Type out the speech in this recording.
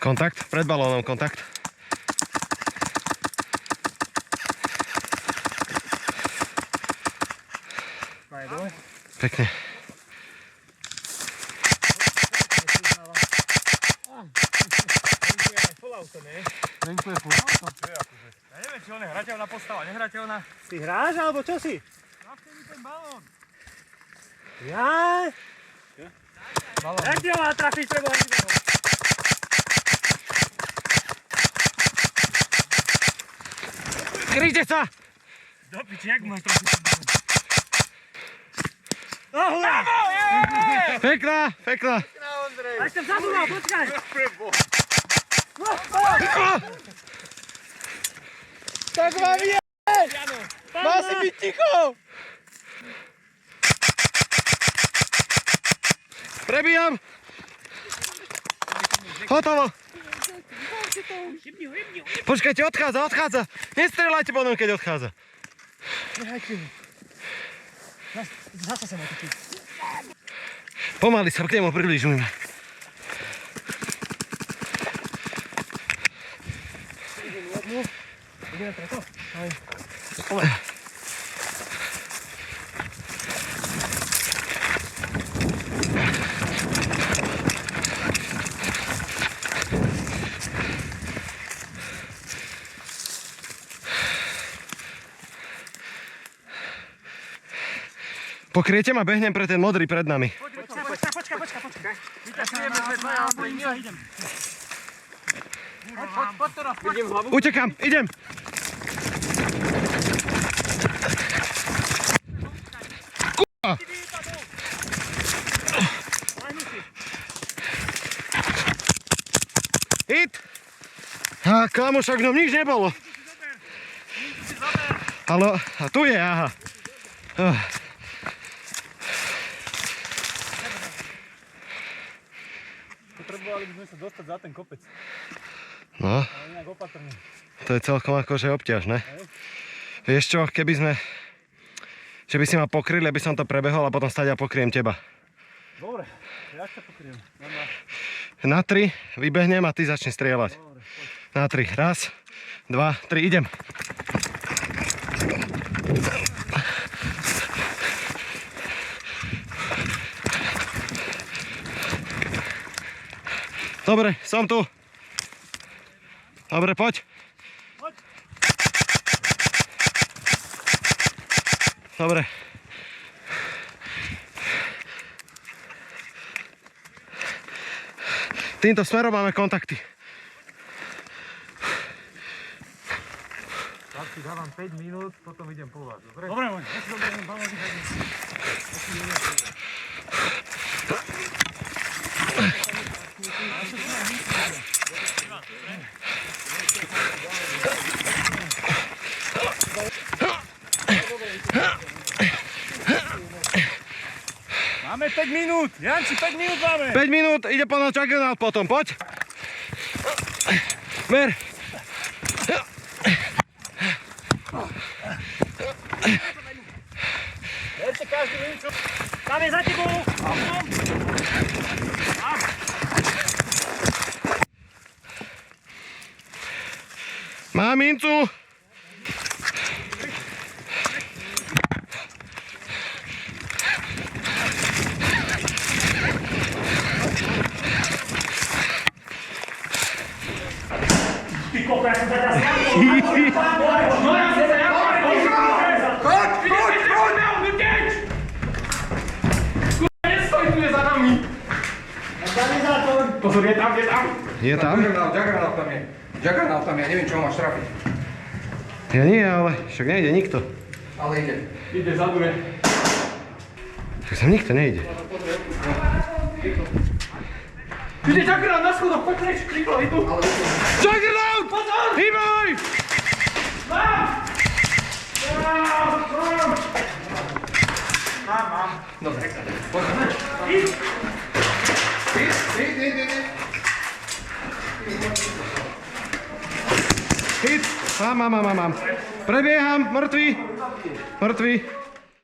Kontakt, pred balónom kontakt. Pekne. Ja neviem, či on je hrateľná postava, nehrateľná. Ty hráš, alebo čo si? Navštev mi ten balón. Jaj! Jak ti ho má trafiť, prebo hľadí? Kryjte sa! Do piči, jak máš trafiť ten balón? Ahoj! Pekná, pekná. A ešte vzadu mal, počkaj! Tak vám je! Má si byť ticho! Prebíjam! Hotovo! Počkajte, odchádza! Nestrieľajte po ňom, keď odchádza. Nehajte ho. Zasa sa ma točí. Pomaly sa k nemu približujme. Ideme preto? Aj. Pokriete ma, behnem pre ten modrý pred nami. Počkaj. Vytačujeme sa dvaja, Andrej, nie. Idem. Poď teraz, poď. Utekám, idem! Kurva! Hit! A kamošok, no nič nebolo. Ale, a tu je, aha. Potrebovali by sme sa dostať za ten kopec. No, Ale nejak opatrne. to je celkom akože obťažné. Vieš čo, keby sme... Že by si ma pokryli, aby som to prebehol a potom stáť a pokriem teba. Dobre, jak ťa pokriem? Na 3 vybehnem a ty začni strieľať. Na 3. Raz, 2, 3, idem. Dobre, som tu. Dobre, poď. Dobre. Týmto smerom máme kontakty. Tak si dávam 5 minút, potom idem po vás, dobre? Dobre, môj. Ja si doberiem balón. Máme 5 minút, Janči, 5 minút máme. 5 minút, ide po nás Juggernaut potom, poď. Mer. Ešte každý minútu. Tam je za tebou. Mám mincu. Ty koko, ja som sa teraz... Pozor, je tam. Je tam? Juggernaut tam je. Juggernaut tam je, neviem, čo ho máš trafiť. Ja nie, ale však nejde nikto. Ale ide. Ide, zaduje. Však sem nikto nejde. Ide Juggernaut na schodoch, poď preč, rýchlo, je tu. Juggernaut! Hýbaj! Mám. Dobre, poď. Ide. Hit! Mám. Prebieham, mŕtvý.